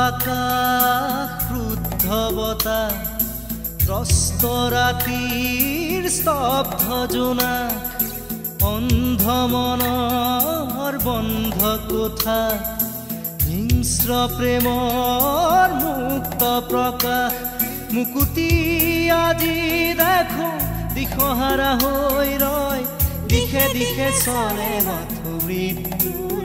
আকাশ ক্ৰুদ্ধ বতাহ ত্ৰস্ত ৰাতিৰ স্তব্ধ জোনাক অন্ধ মনৰ বন্ধ কোঠা হিংস্ৰ প্ৰেমৰ মুক্ত প্ৰকাশ মুকুতি আজি দেখো দিশহাৰা হৈ ৰয় দিশে দিশে চলে মাথো মৃত্যু